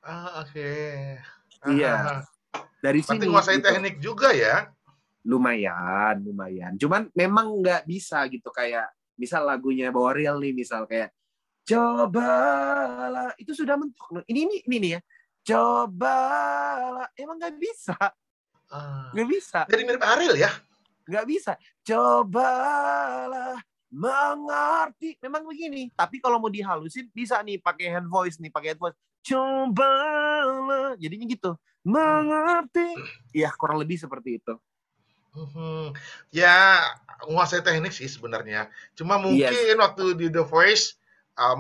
Oke. Iya, dari Berarti sini nguasai gitu. teknik juga ya? Lumayan. Cuman memang nggak bisa gitu kayak misal lagunya Boril nih, misal kayak cobalah itu sudah mentok. Ini nih ya. Cobalah emang Ah, nggak bisa, jadi mirip Ariel ya? nggak bisa. Cobalah mengerti. Memang begini. Tapi kalau mau dihalusin bisa nih pakai hand voice nih, pakai hand voice. Cobalah, jadinya gitu. Hmm. Mengerti. Ya kurang lebih seperti itu. Mhm. Ya, nguasai teknik sih sebenarnya. Cuma Yes. mungkin waktu di The Voice,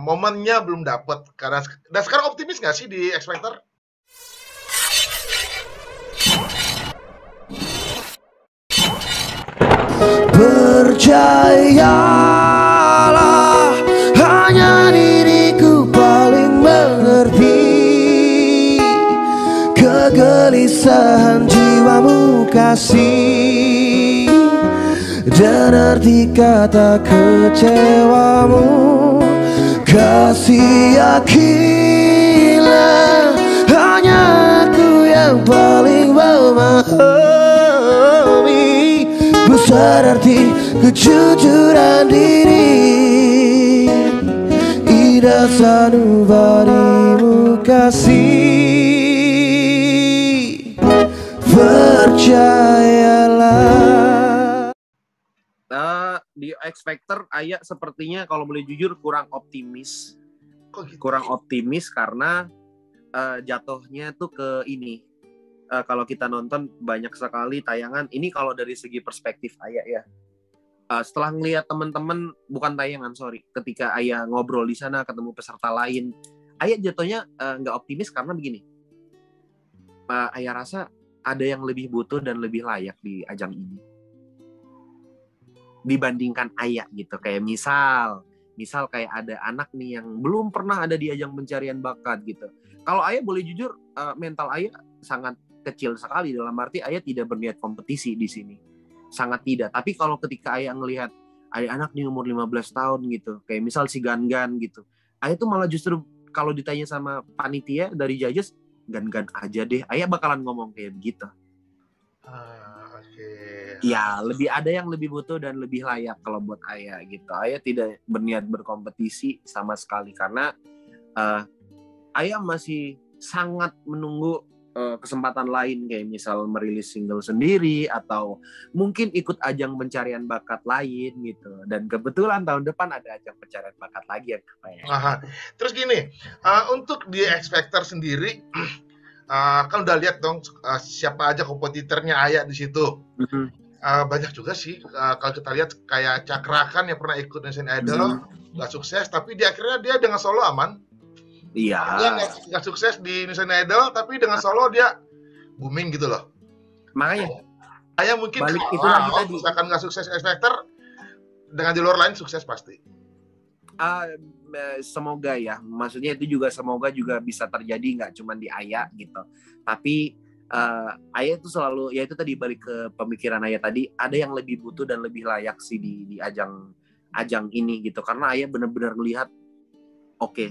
momennya belum dapet. Karena dan sekarang optimis nggak sih di X Factor? Percayalah, hanya diriku paling mengerti kegelisahan jiwamu kasih, dan arti kata kecewamu. Kasih, yakinlah, hanya aku yang paling memahami besar arti kejujuran diri. Ida sanubarimu kasih, percayalah. Di X Factor Aya sepertinya kalau boleh jujur kurang optimis. Kok gitu? Kurang optimis karena jatuhnya tuh ke ini. Kalau kita nonton banyak sekali tayangan. Ini kalau dari segi perspektif Aya ya. Setelah ngelihat teman-teman, bukan tayangan, sorry. Ketika Aya ngobrol di sana, ketemu peserta lain, Aya jatuhnya nggak optimis karena begini. Aya rasa ada yang lebih butuh dan lebih layak di ajang ini dibandingkan Aya gitu. Kayak misal kayak ada anak nih yang belum pernah ada di ajang pencarian bakat gitu. Kalau Aya boleh jujur, mental Aya sangat kecil sekali, dalam arti Aya tidak berniat kompetisi di sini. Sangat tidak. Tapi kalau ketika Aya ngelihat ada anak nih umur 15 tahun gitu, kayak misal si Gan-Gan gitu, Aya tuh malah justru kalau ditanya sama panitia dari judges, Gan-Gan aja deh. Aya bakalan ngomong kayak begitu. Oke. Ya, lebih ada yang lebih butuh dan lebih layak kalau buat Aya gitu. Aya tidak berniat berkompetisi sama sekali karena Aya masih sangat menunggu kesempatan lain, kayak misal merilis single sendiri atau mungkin ikut ajang pencarian bakat lain gitu. Dan kebetulan tahun depan ada ajang pencarian bakat lagi ya, Aya. Terus gini, untuk di X Factor sendiri, kan udah lihat dong siapa aja kompetitornya Aya di situ. Banyak juga sih kalau kita lihat kayak Cakra kan yang pernah ikut Indonesian Idol nggak sukses, tapi di akhirnya dia dengan solo aman. Iya. Dia nggak sukses di Indonesian Idol, tapi dengan solo dia booming gitu loh. Makanya Aya mungkin balik itu lagi kalau tadi. misalkan nggak sukses X Factor, dengan di luar lain sukses pasti. Semoga ya, maksudnya itu juga semoga juga bisa terjadi, nggak cuma di Aya gitu. Tapi Aya itu selalu, ya itu tadi balik ke pemikiran Aya tadi, ada yang lebih butuh dan lebih layak sih di ajang ini gitu. Karena Aya benar-benar melihat, oke,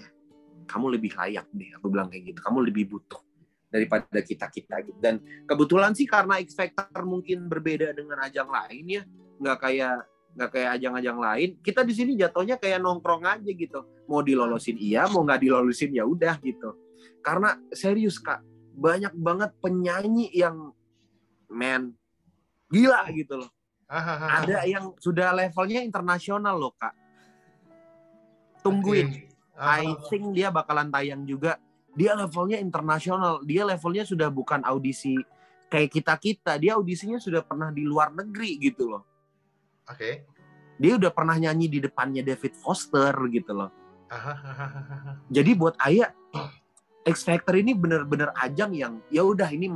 kamu lebih layak deh, aku bilang kayak gitu. Kamu lebih butuh daripada kita gitu. Dan kebetulan sih karena X Factor mungkin berbeda dengan ajang lain ya, nggak kayak ajang-ajang lain. Kita di sini jatuhnya kayak nongkrong aja gitu. Mau dilolosin iya, mau nggak dilolosin ya udah gitu. Karena serius Kak, banyak banget penyanyi yang gila gitu loh. Ada yang sudah levelnya internasional loh Kak. Tungguin. I think dia bakalan tayang juga. Dia levelnya internasional. Dia levelnya sudah bukan audisi kayak kita. Dia audisinya sudah pernah di luar negeri gitu loh. Oke. Dia udah pernah nyanyi di depannya David Foster gitu loh. Jadi buat Aya, X Factor ini benar-benar ajang yang ya udah ini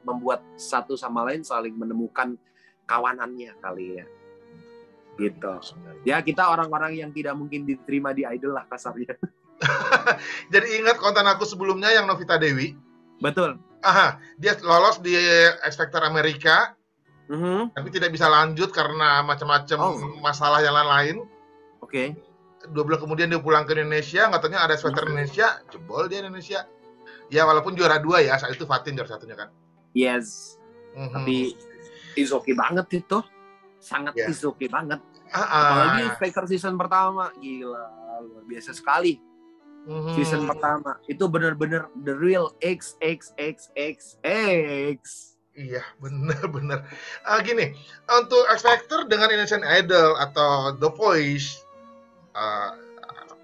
membuat satu sama lain saling menemukan kawanannya kali ya. Gitu. Ya kita orang-orang yang tidak mungkin diterima di Idol lah kasarnya. Jadi ingat konten aku sebelumnya yang Novita Dewi. Betul. Dia lolos di X Factor Amerika. Tapi tidak bisa lanjut karena macam-macam masalah yang lain. Oke. 2 bulan kemudian dia pulang ke Indonesia, nggak taunya ada X Factor Indonesia, jebol dia Indonesia. Ya walaupun juara 2 ya, saat itu Fatin juara 1-nya kan. Yes. Tapi is okay banget itu. Sangat is okay banget. Apalagi X Factor season pertama, gila, luar biasa sekali. Season pertama itu benar-benar the real X. Iya, benar. Gini, untuk X Factor dengan Indonesian Idol atau The Voice,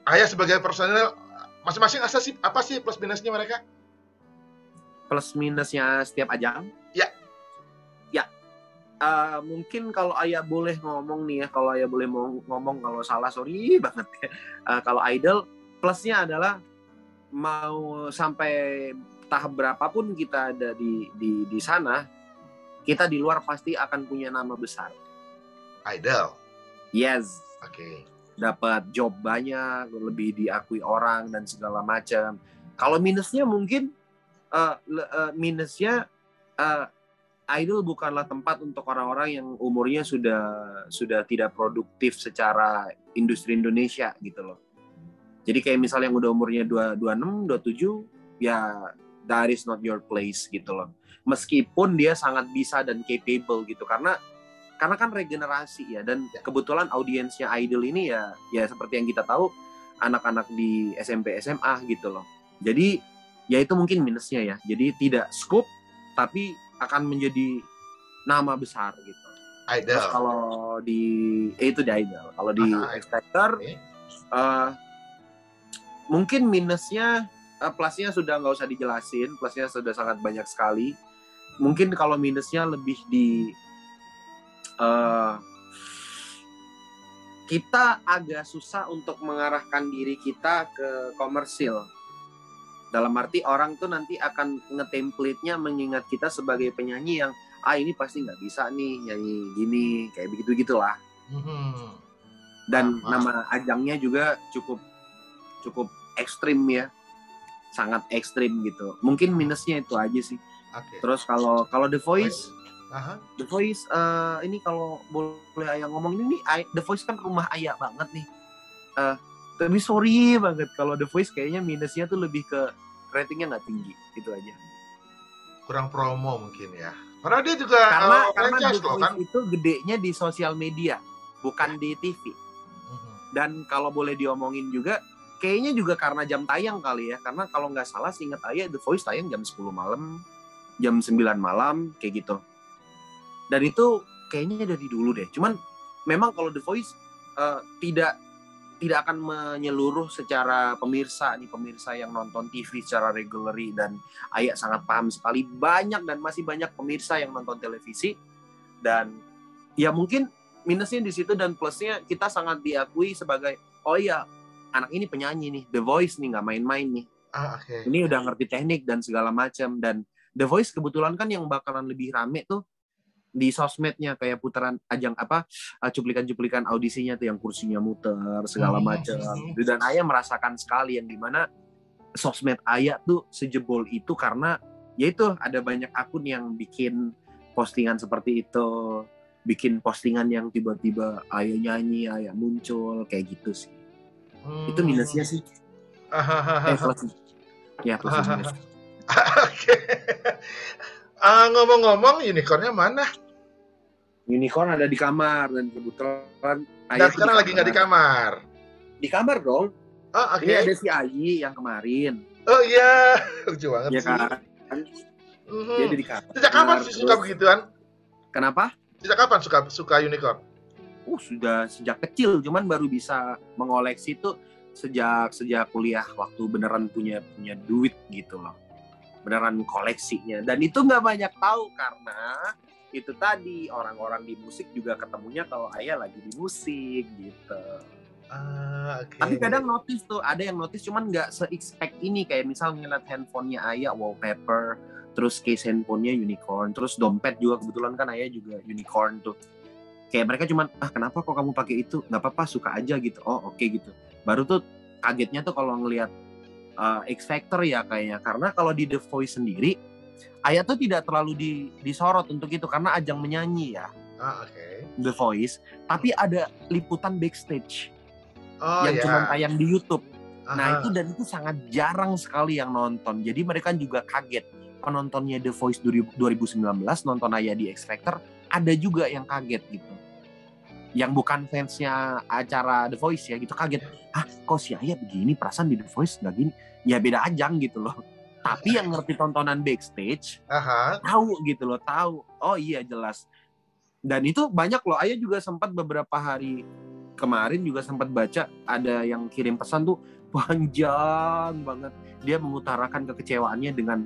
Ayah sebagai personel masing-masing apa sih plus minusnya mereka? Plus minusnya setiap ajang? Ya. Mungkin kalau Ayah boleh ngomong nih ya, kalau Ayah boleh ngomong kalau salah sorry banget ya. Kalau Idol plusnya adalah mau sampai tahap berapapun kita ada di sana, kita di luar pasti akan punya nama besar. Idol. Yes. Oke. Dapat job banyak, lebih diakui orang dan segala macam. Kalau minusnya mungkin Idol bukanlah tempat untuk orang-orang yang umurnya sudah tidak produktif secara industri Indonesia gitu loh. Jadi kayak misalnya yang udah umurnya 26, 27, ya that is not your place gitu loh. Meskipun dia sangat bisa dan capable gitu, karena kan regenerasi ya, dan kebetulan audiensnya Idol ini ya seperti yang kita tahu anak-anak di SMP SMA gitu loh. Jadi ya itu mungkin minusnya ya. Jadi tidak scoop tapi akan menjadi nama besar gitu. Idol. Terus kalau itu di Idol. Kalau di X Factor mungkin minusnya, plusnya sudah nggak usah dijelasin, plusnya sudah sangat banyak sekali. Mungkin kalau minusnya lebih di kita agak susah untuk mengarahkan diri kita ke komersil. Dalam arti orang tuh nanti akan nge-template-nya mengingat kita sebagai penyanyi yang ini pasti nggak bisa nih nyanyi gini, kayak begitu-gitulah. Dan nama ajangnya juga cukup ekstrim ya, sangat ekstrim gitu. Mungkin minusnya itu aja sih. Terus kalau The Voice, The Voice ini kalau boleh Ayah ngomong ini, The Voice kan rumah Ayah banget nih. Tapi sorry banget kalau The Voice kayaknya minusnya tuh lebih ke ratingnya nggak tinggi, itu aja. Kurang promo mungkin ya. Karena dia juga karena The Voice kan? Itu gedenya di sosial media, bukan di TV. Dan kalau boleh diomongin juga, kayaknya juga karena jam tayang kali ya. Karena kalau nggak salah seingat Ayah The Voice tayang jam 10 malam, jam 9 malam, kayak gitu. Dan itu kayaknya dari dulu deh. Cuman memang kalau The Voice tidak akan menyeluruh secara pemirsa yang nonton TV secara regularly, dan Ayah sangat paham sekali, banyak dan masih banyak pemirsa yang nonton televisi, dan ya mungkin minusnya di situ, dan plusnya kita sangat diakui sebagai anak ini penyanyi nih, The Voice nih, nggak main-main nih. Ini udah ngerti teknik dan segala macam. Dan The Voice kebetulan kan yang bakalan lebih rame tuh di sosmednya, kayak putaran ajang cuplikan-cuplikan audisinya tuh yang kursinya muter segala macam. Dan Ayah merasakan sekali yang dimana sosmed Ayah tuh sejebol itu karena yaitu ada banyak akun yang bikin postingan seperti itu, bikin postingan yang tiba-tiba Ayah nyanyi, Ayah muncul kayak gitu sih. Itu minusnya sih. Plus. Ya plus minus. Oke. Ngomong-ngomong, unicornnya mana? Unicorn ada di kamar, dan kebetulan Ayah sekarang lagi nggak di kamar. Di kamar dong. Ini ada si Ayi yang kemarin. Oh iya, lucu banget ya, sih. Kan? Dia ada di kamar. Sejak kapan sih suka begituan? Kenapa? Sejak kapan suka unicorn? Sudah sejak kecil, cuman baru bisa mengoleksi itu sejak kuliah, waktu beneran punya duit gitu loh. Beneran koleksinya, dan itu nggak banyak tahu karena itu tadi orang-orang di musik juga ketemunya kalau Ayah lagi di musik gitu. Tapi kadang notice tuh, ada yang notice cuman nggak se-expect ini, kayak misal ngeliat handphonenya Ayah wallpaper, terus case handphonenya unicorn, terus dompet juga kebetulan kan Ayah juga unicorn tuh. Kayak mereka cuman kenapa kok kamu pakai itu? Nggak apa-apa, suka aja gitu. Oke gitu. Baru tuh kagetnya tuh kalau ngelihat X Factor ya kayaknya, karena kalau di The Voice sendiri Ayah tuh tidak terlalu disorot untuk itu karena ajang menyanyi ya. The Voice, tapi ada liputan backstage yang cuma tayang di YouTube. Nah itu dan itu sangat jarang sekali yang nonton. Jadi mereka juga kaget. Penontonnya The Voice 2019 nonton Aya di X Factor, ada juga yang kaget gitu. Yang bukan fansnya acara The Voice ya gitu, kaget. Hah, kok si Aya begini, perasaan di The Voice nggak gini? Ya beda ajang gitu loh. Tapi yang ngerti tontonan backstage, tahu gitu loh, tahu. Oh iya jelas. Dan itu banyak loh. Aya juga sempat beberapa hari kemarin juga sempat baca ada yang kirim pesan tuh panjang banget. Dia mengutarakan kekecewaannya dengan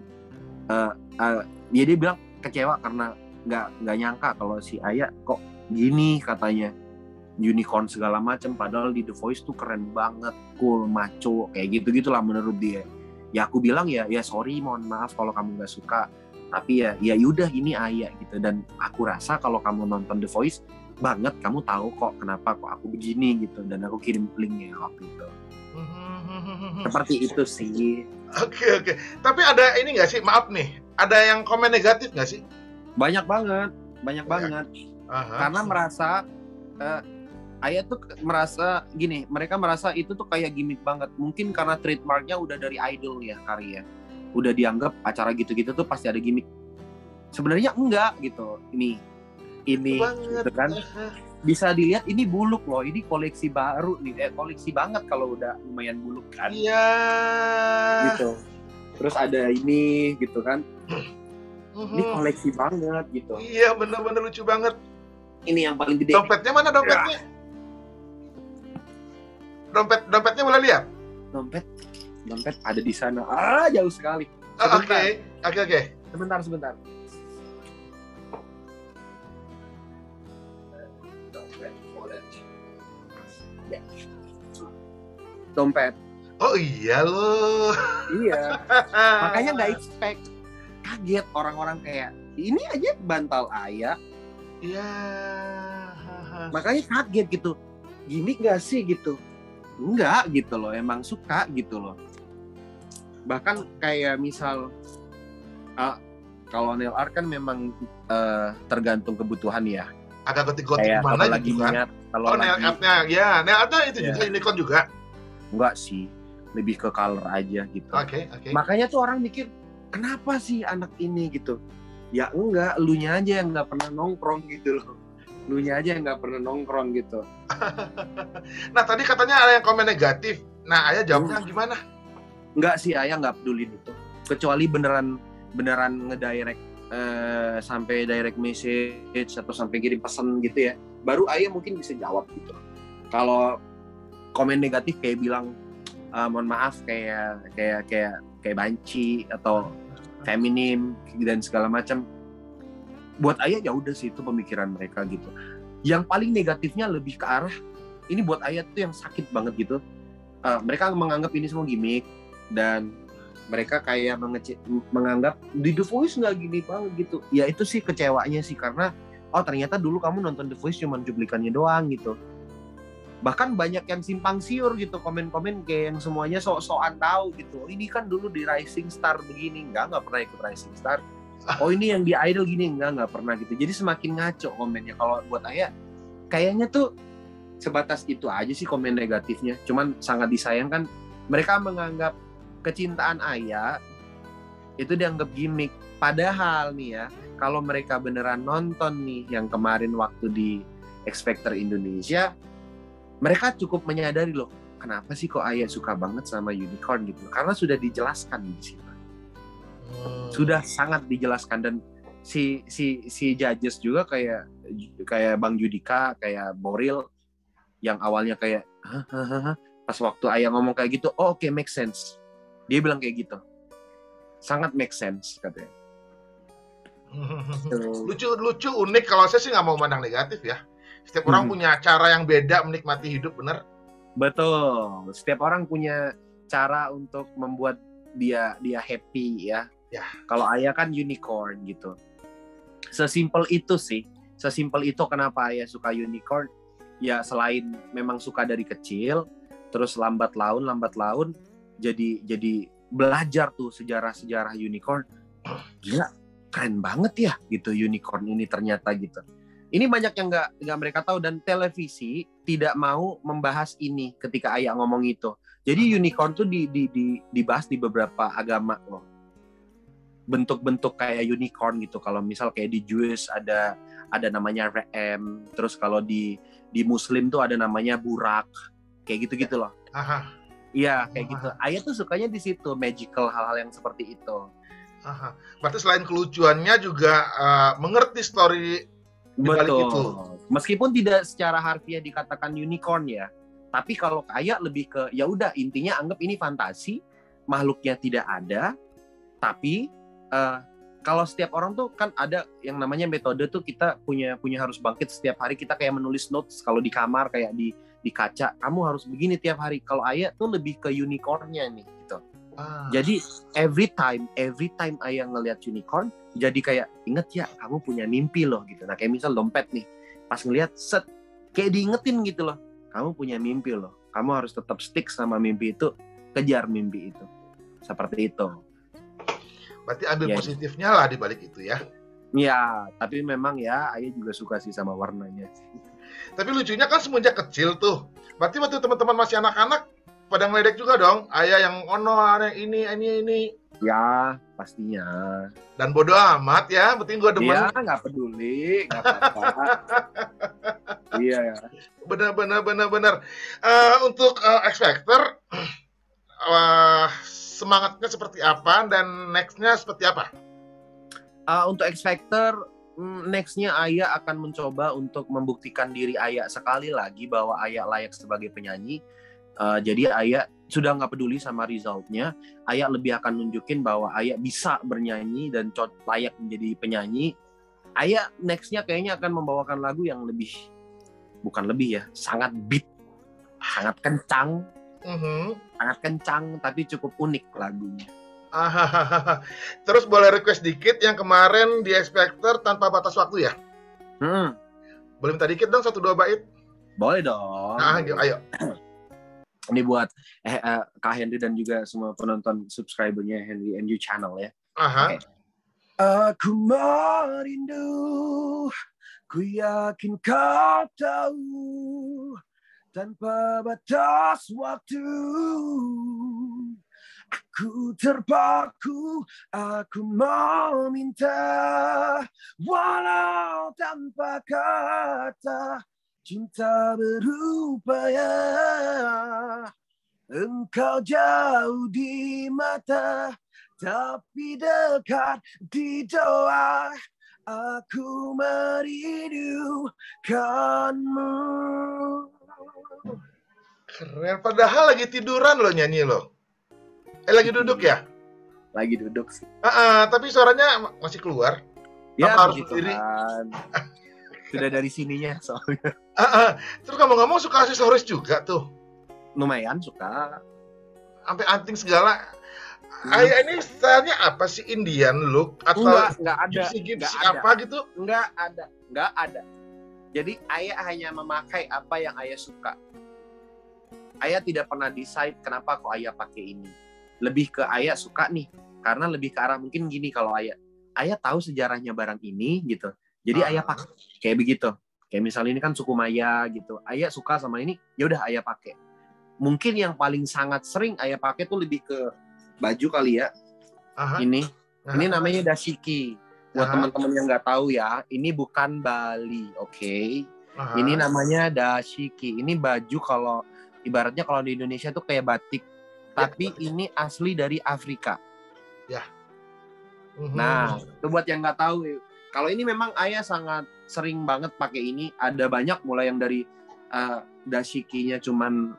dia bilang kecewa karena nggak nyangka kalau si Aya kok gini katanya, unicorn segala macam, padahal di The Voice tuh keren banget, cool, maco, kayak gitu-gitulah menurut dia. Ya aku bilang ya sorry, mohon maaf kalau kamu nggak suka, tapi ya udah ini Aya gitu. Dan aku rasa kalau kamu nonton The Voice banget, kamu tahu kok kenapa kok aku begini gitu. Dan aku kirim linknya waktu itu. Seperti itu sih. Oke. Tapi ada ini nggak sih, maaf nih, ada yang komen negatif nggak sih? Banyak banget. Karena merasa Aya tuh merasa gini, mereka merasa itu tuh kayak gimmick banget. Mungkin karena trademarknya udah dari idol ya kali ya. Udah dianggap acara gitu-gitu tuh pasti ada gimmick. Sebenarnya enggak gitu. Ini gitu kan. Bisa dilihat ini buluk loh, ini koleksi baru nih, koleksi banget kalau udah lumayan buluk kan. Iya. Gitu. Terus ada ini gitu kan. Ini koleksi banget gitu. Iya, bener-bener lucu banget. Ini yang paling gede. Dompetnya mana dompetnya? Dompetnya boleh lihat? Dompet ada di sana. Jauh sekali. Oke. Sebentar. Dompet. Oh iya loh. Iya. Makanya nggak expect. Kaget orang-orang kayak ini aja bantal Aya. Iya. Makanya kaget gitu. Gimik nggak sih gitu? Enggak gitu loh. Emang suka gitu loh. Bahkan kayak misal kalau nail art kan memang tergantung kebutuhan ya. Agak gotik-gotik mana gitu kan? Kalau nail artnya, ya nail artnya itu juga unicorn juga. Enggak sih, lebih ke color aja gitu. Oke. Makanya tuh orang mikir, kenapa sih anak ini gitu? Ya enggak, elunya aja yang nggak pernah nongkrong gitu loh. Elunya aja yang nggak pernah nongkrong gitu. Nah tadi katanya ada yang komen negatif. Nah Aya jawabnya gimana? Enggak sih, Aya nggak peduli itu. Kecuali beneran ngedirect sampai direct message atau sampai kirim pesan gitu ya. Baru Aya mungkin bisa jawab gitu. Kalau komen negatif kayak bilang mohon maaf kayak banci atau feminim dan segala macam, buat Aya ya udah sih, itu pemikiran mereka gitu. Yang paling negatifnya lebih ke arah ini buat Aya tuh yang sakit banget gitu. Mereka menganggap ini semua gimmick dan mereka kayak menganggap di The Voice nggak gini banget gitu. Ya itu sih kecewanya sih, karena ternyata dulu kamu nonton The Voice cuma cuplikannya doang gitu. Bahkan banyak yang simpang siur gitu, komen-komen kayak yang semuanya sok-sokan tahu gitu. Ini kan dulu di Rising Star begini, nggak pernah ikut Rising Star. Oh ini yang di Idol gini, nggak pernah gitu. Jadi semakin ngaco komennya. Kalau buat Aya kayaknya tuh sebatas itu aja sih komen negatifnya. Cuman sangat disayangkan mereka menganggap kecintaan Aya itu dianggap gimmick. Padahal nih ya, kalau mereka beneran nonton nih yang kemarin waktu di X Factor Indonesia, mereka cukup menyadari loh, kenapa sih kok Aya suka banget sama unicorn gitu. Karena sudah dijelaskan di situ. Sudah sangat dijelaskan, dan si judges juga kayak Bang Judika, kayak Boril yang awalnya kayak pas waktu Aya ngomong kayak gitu, oke, make sense. Dia bilang kayak gitu. Sangat make sense katanya. Lucu, unik. Kalau saya sih nggak mau mandang negatif ya. Setiap orang punya cara yang beda menikmati hidup, bener? Betul. Setiap orang punya cara untuk membuat dia happy ya. Kalau Aya kan unicorn gitu. Sesimpel itu sih. Sesimpel itu kenapa Aya suka unicorn. Ya selain memang suka dari kecil, terus lambat laun jadi belajar tuh sejarah unicorn. Gila, keren banget ya gitu unicorn ini ternyata gitu. Ini banyak yang nggak mereka tahu, dan televisi tidak mau membahas ini ketika Aya ngomong itu. Jadi unicorn tuh dibahas di beberapa agama loh. Bentuk-bentuk kayak unicorn gitu. Kalau misal kayak di Jewish ada namanya ram, terus kalau di Muslim tuh ada namanya burak, kayak gitu-gitu loh. Aha. Iya, kayak gitu. Ayah tuh sukanya di situ, magical, hal-hal yang seperti itu. Aha. Berarti selain kelucuannya juga mengerti story di balik itu. Meskipun tidak secara harfiah dikatakan unicorn ya, tapi kalau ayah lebih ke ya udah intinya anggap ini fantasi, makhluknya tidak ada, tapi kalau setiap orang tuh kan ada yang namanya metode tuh kita punya harus bangkit setiap hari, kita kayak menulis notes kalau di kamar kayak di kaca, kamu harus begini tiap hari. Kalau ayah tuh lebih ke unicornnya nih gitu. Jadi every time ayah ngelihat unicorn, jadi kayak inget ya kamu punya mimpi loh gitu. Nah kayak misal dompet nih, pas ngelihat set kayak diingetin gitu loh, kamu punya mimpi loh, kamu harus tetap stick sama mimpi itu, kejar mimpi itu, seperti itu. Berarti ambil positifnya lah di balik itu ya. Iya, tapi memang ya ayah juga suka sih sama warnanya. Tapi lucunya kan semenjak kecil tuh. Berarti waktu teman-teman masih anak-anak pada ngeledek juga dong. Ayah yang ono, yang ini. Ya, pastinya. Dan bodo amat ya, penting gue demen. Iya, nggak peduli, nggak apa-apa. Iya. Benar. Untuk X Factor, semangatnya seperti apa dan nextnya seperti apa? Untuk X Factor, nextnya ayah akan mencoba untuk membuktikan diri ayah sekali lagi bahwa ayah layak sebagai penyanyi. Jadi ayah sudah nggak peduli sama resultnya. Ayah lebih akan nunjukin bahwa ayah bisa bernyanyi dan layak menjadi penyanyi. Ayah nextnya kayaknya akan membawakan lagu yang sangat beat, sangat kencang, sangat kencang tapi cukup unik lagunya. Terus boleh request dikit yang kemarin di X Factor tanpa batas waktu ya? Boleh minta dikit dong 1-2 bait? Boleh dong. Nah, ayo. Ini buat Kak Henry dan juga semua penonton subscribernya Henry and You channel ya. Okay. Aku merindu, ku yakin kau tahu, tanpa batas waktu. Aku terpaku, aku mau minta, walau tanpa kata, cinta berupaya. Engkau jauh di mata, tapi dekat di doa. Aku merindukanmu. Keren, padahal lagi tiduran lo nyanyi lo. Lagi duduk ya? Lagi duduk sih. Tapi suaranya masih keluar. Ya, harus berdiri? Sudah dari sininya soalnya. Terus kamu ngomong suka aksesoris juga tuh? Lumayan suka. Sampai anting segala. Ayah ini stylenya apa sih? Indian look? Atau enggak ada. Gipsy apa gitu? Enggak ada. Jadi ayah hanya memakai apa yang ayah suka. Ayah tidak pernah decide kenapa kok ayah pakai ini. Lebih ke ayah suka nih, karena lebih ke arah mungkin gini, kalau ayah tahu sejarahnya barang ini gitu, jadi ayah pakai kayak begitu. Kayak misalnya ini kan suku Maya gitu, ayah suka sama ini, ya udah ayah pakai. Mungkin yang paling sangat sering ayah pakai tuh lebih ke baju kali ya. Ini namanya dashiki. Buat teman-teman yang nggak tahu ya, ini bukan Bali, oke? Ini namanya dashiki. Ini baju kalau ibaratnya kalau di Indonesia tuh kayak batik. Tapi ini asli dari Afrika. Ya. Nah, itu buat yang nggak tahu. Kalau ini memang ayah sangat sering banget pakai ini. Ada banyak, mulai yang dari dashikinya cuman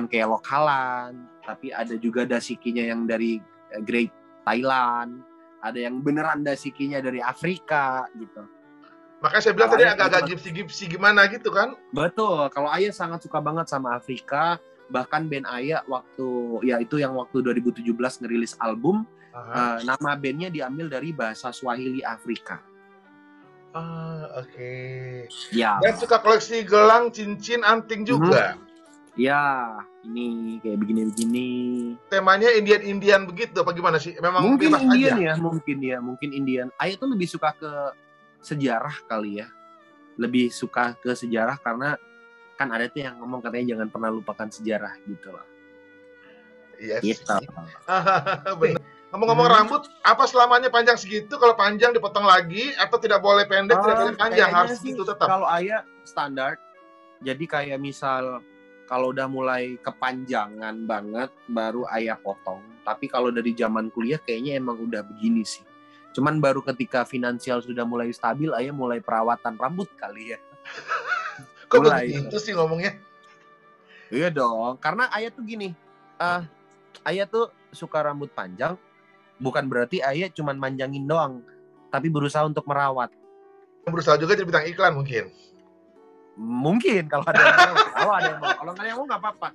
kayak lokalan, tapi ada juga dashikinya yang dari Great Thailand. Ada yang beneran dashikinya dari Afrika gitu. Makanya saya bilang tadi agak-agak gipsy gimana gitu kan? Betul. Kalau ayah sangat suka banget sama Afrika. Bahkan band ayah waktu 2017 ngerilis album, nama bandnya diambil dari bahasa Swahili Afrika. Oke. Ya. Dan suka koleksi gelang, cincin, anting juga. Ya, ini kayak begini-begini. Temanya Indian begitu apa gimana sih? Memang mungkin bebas Indian aja. Mungkin Indian. Ayah tuh lebih suka ke sejarah kali ya. Lebih suka ke sejarah karena kan ada tuh yang ngomong katanya jangan pernah lupakan sejarah gitu loh. Iya Gitu. sih. Bener. Ngomong-ngomong rambut, apa selamanya panjang segitu? Kalau panjang dipotong lagi atau tidak boleh pendek, tidak boleh panjang, Kayaknya harus sih segitu tetap? kalau ayah standar. Jadi kayak misal kalau udah mulai kepanjangan banget baru ayah potong. Tapi kalau dari zaman kuliah kayaknya emang udah begini sih. Cuman baru ketika finansial sudah mulai stabil, ayah mulai perawatan rambut kali ya. Kok Mulai. begitu sih ngomongnya? Iya dong, karena ayah tuh gini. Ayah tuh suka rambut panjang, bukan berarti ayah cuman manjangin doang, tapi berusaha untuk merawat. Berusaha juga jadi bintang iklan mungkin. Mungkin kalau ada yang mau, kalau ada yang mau, kalau nggak ada yang mau nggak apa-apa.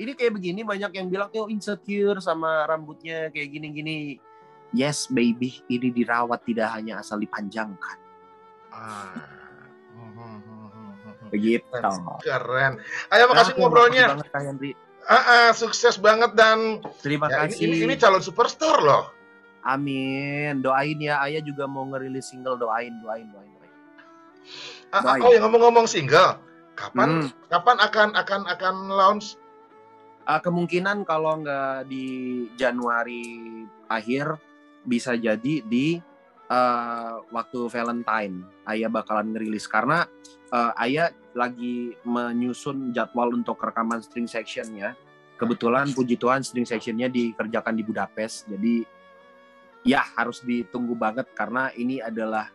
Ini kayak begini banyak yang bilang insecure sama rambutnya kayak gini-gini. Yes baby, ini dirawat tidak hanya asal dipanjangkan. Begitu. Keren. Ayo makasih ngobrolnya. Makasih banget Kak Henry. Sukses banget dan terima kasih. Ini calon superstar loh. Amin. Doain ya, ayah juga mau ngerilis single, doain. Oh ya ngomong-ngomong single, kapan akan launch? Kemungkinan kalau nggak di Januari akhir bisa jadi di waktu Valentine ayah bakalan ngerilis karena ayah lagi menyusun jadwal untuk rekaman string sectionnya. Kebetulan puji Tuhan string sectionnya dikerjakan di Budapest, jadi ya harus ditunggu banget karena ini adalah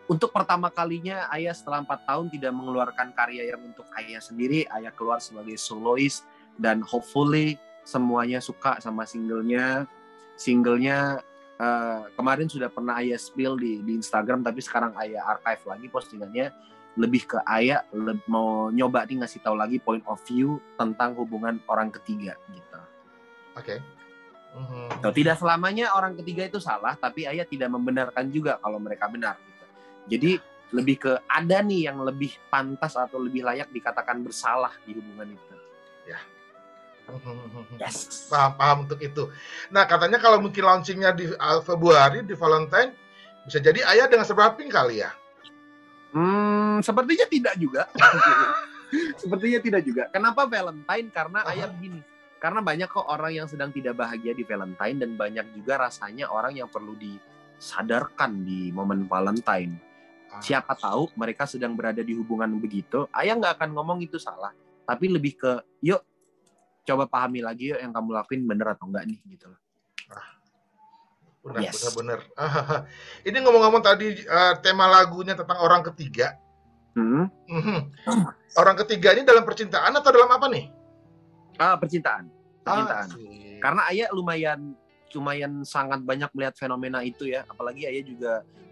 untuk pertama kalinya ayah setelah 4 tahun tidak mengeluarkan karya yang untuk ayah sendiri. Ayah keluar sebagai soloist dan hopefully semuanya suka sama singlenya. Kemarin sudah pernah ayah spill di Instagram, tapi sekarang ayah archive lagi postingannya. Lebih ke ayah mau nyoba nih ngasih tahu lagi point of view tentang hubungan orang ketiga gitu. Oke. Tidak selamanya orang ketiga itu salah, tapi ayah tidak membenarkan juga kalau mereka benar. Jadi lebih ke ada nih yang lebih pantas atau lebih layak dikatakan bersalah di hubungan itu. Ya. Yes. Paham untuk itu. Nah katanya kalau mungkin launchingnya di Februari di Valentine bisa jadi ayah dengan seberaping kali ya? Sepertinya tidak juga. Sepertinya tidak juga. Kenapa Valentine? Karena ayah begini. Karena banyak kok orang yang sedang tidak bahagia di Valentine dan banyak juga rasanya orang yang perlu disadarkan di momen Valentine. Siapa tahu mereka sedang berada di hubungan begitu. Ayah nggak akan ngomong itu salah, tapi lebih ke yuk coba pahami lagi yuk yang kamu lakuin bener atau enggak nih gitu loh. Benar. Ini ngomong-ngomong tadi tema lagunya tentang orang ketiga. Orang ketiga ini dalam percintaan atau dalam apa nih? Percintaan. Karena ayah lumayan sangat banyak melihat fenomena itu ya. Apalagi ayah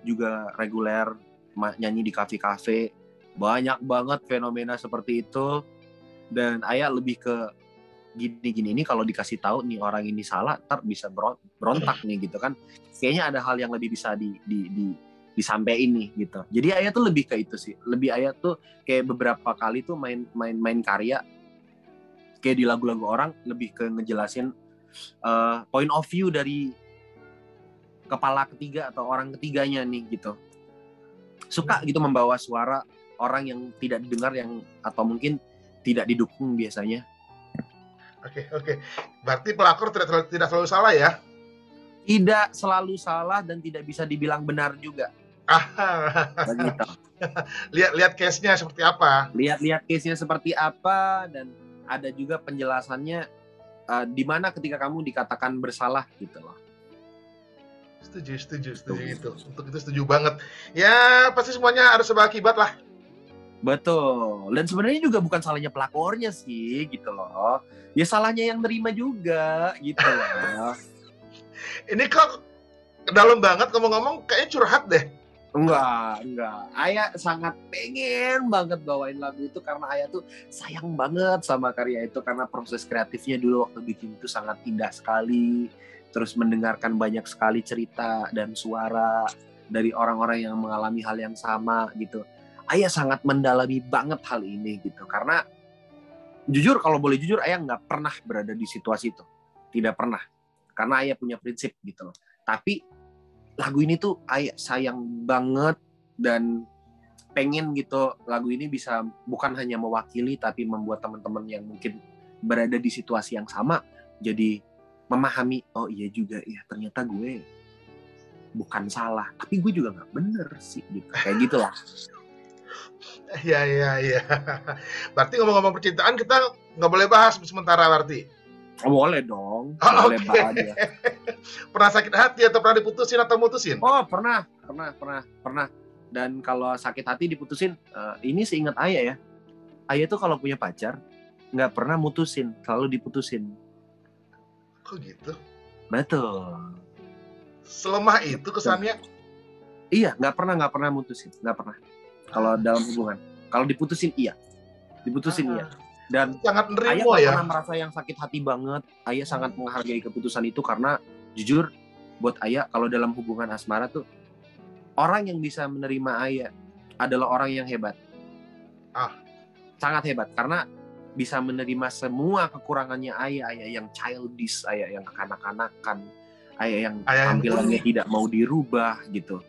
juga reguler nyanyi di kafe-kafe, banyak banget fenomena seperti itu. Dan ayah lebih ke gini ini kalau dikasih tahu nih orang ini salah, ntar bisa berontak nih gitu kan. Kayaknya ada hal yang lebih bisa disampaikan nih gitu. Jadi ayah tuh lebih ke itu sih. Lebih ayah tuh kayak beberapa kali tuh main karya kayak di lagu-lagu orang lebih ke ngejelasin point of view dari kepala ketiga atau orang ketiganya nih gitu. Suka gitu membawa suara orang yang tidak didengar yang atau mungkin tidak didukung biasanya. Oke. Berarti pelakor tidak selalu salah ya? Tidak selalu salah dan tidak bisa dibilang benar juga. Begitu. Lihat case-nya seperti apa? Lihat case-nya seperti apa dan ada juga penjelasannya di mana ketika kamu dikatakan bersalah gitu loh. Setuju itu. Untuk itu setuju banget. Ya, pasti semuanya ada sebab akibat lah. Betul. Dan sebenarnya juga bukan salahnya pelakornya sih gitu loh. Ya salahnya yang nerima juga gitu loh. Ini kok dalam banget ngomong-ngomong kayaknya curhat deh. Enggak. Ayah sangat pengen banget bawain lagu itu karena ayah tuh sayang banget sama karya itu karena proses kreatifnya dulu waktu bikin itu sangat indah sekali. Terus mendengarkan banyak sekali cerita dan suara dari orang-orang yang mengalami hal yang sama gitu. Ayah sangat mendalami banget hal ini gitu. Karena jujur kalau boleh jujur ayah nggak pernah berada di situasi itu. Tidak pernah. Karena ayah punya prinsip gitu loh. Tapi lagu ini tuh ayah sayang banget dan pengen gitu lagu ini bisa bukan hanya mewakili tapi membuat teman-teman yang mungkin berada di situasi yang sama jadi memahami, oh iya juga ya, ternyata gue bukan salah, tapi gue juga nggak bener sih, gitu. Kayak gitulah. Iya. Berarti ngomong-ngomong percintaan kita nggak boleh bahas sementara berarti. Boleh dong, Okay. boleh banget. Pernah sakit hati atau pernah diputusin atau mutusin? Oh pernah. Dan kalau sakit hati diputusin, ini seingat Ayah ya. Ayah tuh kalau punya pacar nggak pernah mutusin, selalu diputusin. Kok gitu? Betul. Selemah itu kesannya? Iya, nggak pernah mutusin, nggak pernah. Kalau dalam hubungan, kalau diputusin iya, iya. Dan sangat Ayah nerimo nggak ya. pernah merasa yang sakit hati banget. Ayah sangat menghargai keputusan itu karena jujur buat Ayah kalau dalam hubungan asmara tuh orang yang bisa menerima Ayah adalah orang yang hebat. Sangat hebat karena bisa menerima semua kekurangannya Ayah yang childish, Ayah yang kekanak-kanakan, Ayah yang tampilannya tidak mau dirubah gitu.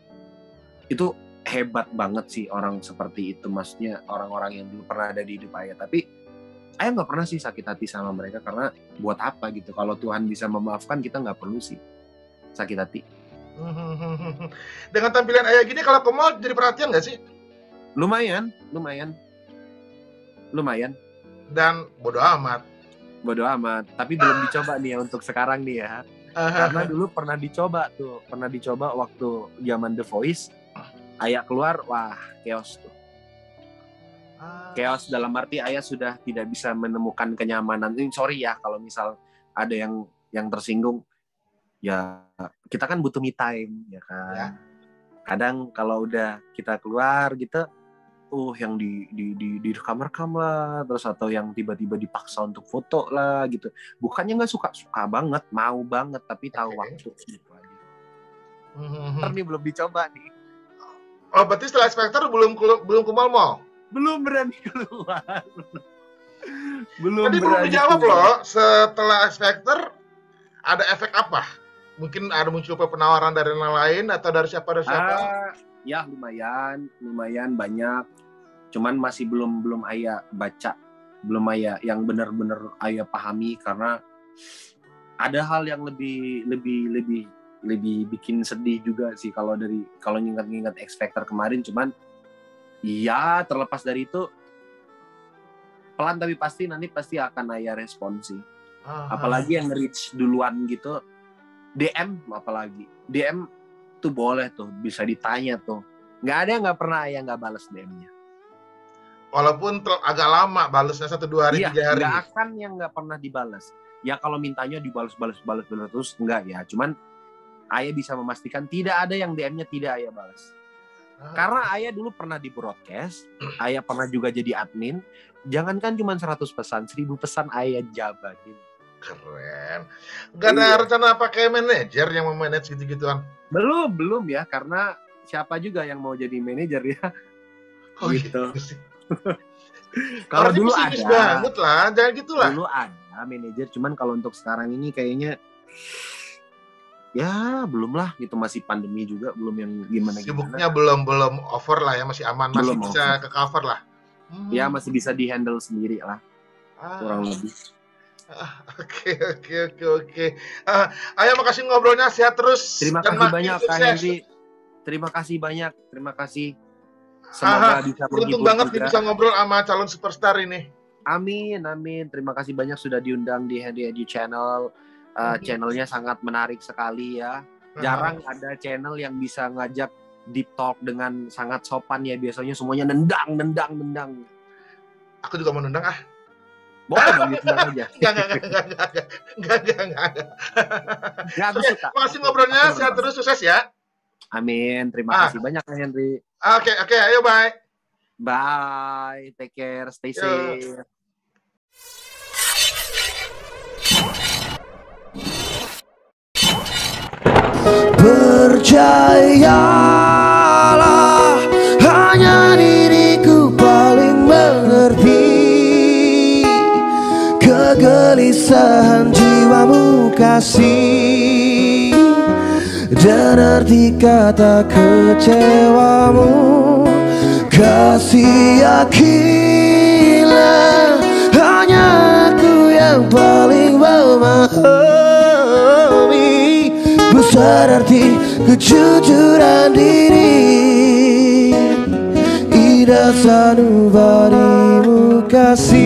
Itu hebat banget sih orang seperti itu, maksudnya orang-orang yang dulu pernah ada di hidup Ayah. Tapi Ayah nggak pernah sih sakit hati sama mereka karena buat apa gitu? Kalau Tuhan bisa memaafkan, kita nggak perlu sih sakit hati. Dengan tampilan Ayah gini, kalau ke mall jadi perhatian nggak sih? Lumayan. Dan bodo amat. Tapi belum dicoba nih ya untuk sekarang nih ya. Karena dulu pernah dicoba waktu zaman The Voice. Ayah keluar, wah chaos tuh. Chaos dalam arti Ayah sudah tidak bisa menemukan kenyamanan. Ini sorry ya kalau misal ada yang tersinggung. Ya kita kan butuh me time ya kan. Ya. Kadang kalau udah kita keluar gitu, yang di rekam lah, terus atau yang tiba-tiba dipaksa untuk foto lah gitu. Bukannya nggak suka banget, mau banget, tapi tahu waktu gitu aja. Ini belum dicoba nih. Oh, berarti setelah X Factor belum ke mall? Belum berani keluar. Tadi belum dijawab loh. Setelah X Factor ada efek apa? Mungkin ada muncul penawaran dari yang lain atau dari siapa? Ya lumayan banyak. Cuman masih belum Ayah baca, belum Ayah yang benar-benar Ayah pahami karena ada hal yang lebih bikin sedih juga sih kalau ngingat X Factor kemarin. Cuman ya terlepas dari itu pelan tapi nanti pasti akan Ayah respon sih. Apalagi yang reach duluan gitu, DM tuh boleh tuh, bisa ditanya tuh. Nggak ada yang nggak pernah Ayah nggak balas DM-nya. Walaupun agak lama balasnya 1-2 hari, 3 hari. Nggak akan yang nggak pernah dibalas. Ya kalau mintanya dibalas terus enggak ya. Cuman Ayah bisa memastikan tidak ada yang DM-nya tidak Ayah balas. Karena Ayah dulu pernah di broadcast, Ayah pernah juga jadi admin. Jangankan cuma 100 pesan, 1000 pesan Ayah jabatin. Keren. Gak ada rencana pakai manajer yang memanage gitu-gituan? Belum ya, karena siapa juga yang mau jadi manajer ya. Oh gitu. Kalau dulu ada banget lah, jangan gitulah. Dulu ada manajer, cuman kalau untuk sekarang ini kayaknya ya belum lah, gitu, masih pandemi juga, belum yang gimana. Sibuknya belum over lah ya, masih aman, masih bisa ke cover lah. Ya masih bisa di-handle sendiri lah, kurang lebih. Oke. Ayah makasih ngobrolnya, sehat terus. Terima kasih banyak Kak Henry. Terima kasih. Semoga bisa beruntung banget nih bisa ngobrol sama calon superstar ini. Amin. Terima kasih banyak sudah diundang di Henry Edu Channel. Channelnya sangat menarik sekali ya. Jarang ada channel yang bisa ngajak deep talk dengan sangat sopan ya. Biasanya semuanya nendang. Aku juga mau nendang Boleh dong, gitu aja. Enggak. Makasih ngobrolnya, sehat terus, sukses ya. Amin, terima kasih banyak Kak Henry. Oke, ayo bye. Bye, take care, stay safe. Percayalah, hanya diriku paling mengerti kegelisahan jiwamu kasih, dan arti kata kecewamu. Kasih yakinlah, hanya aku yang paling memahami besar arti kejujuran diri. Ida sanubarimu kasih.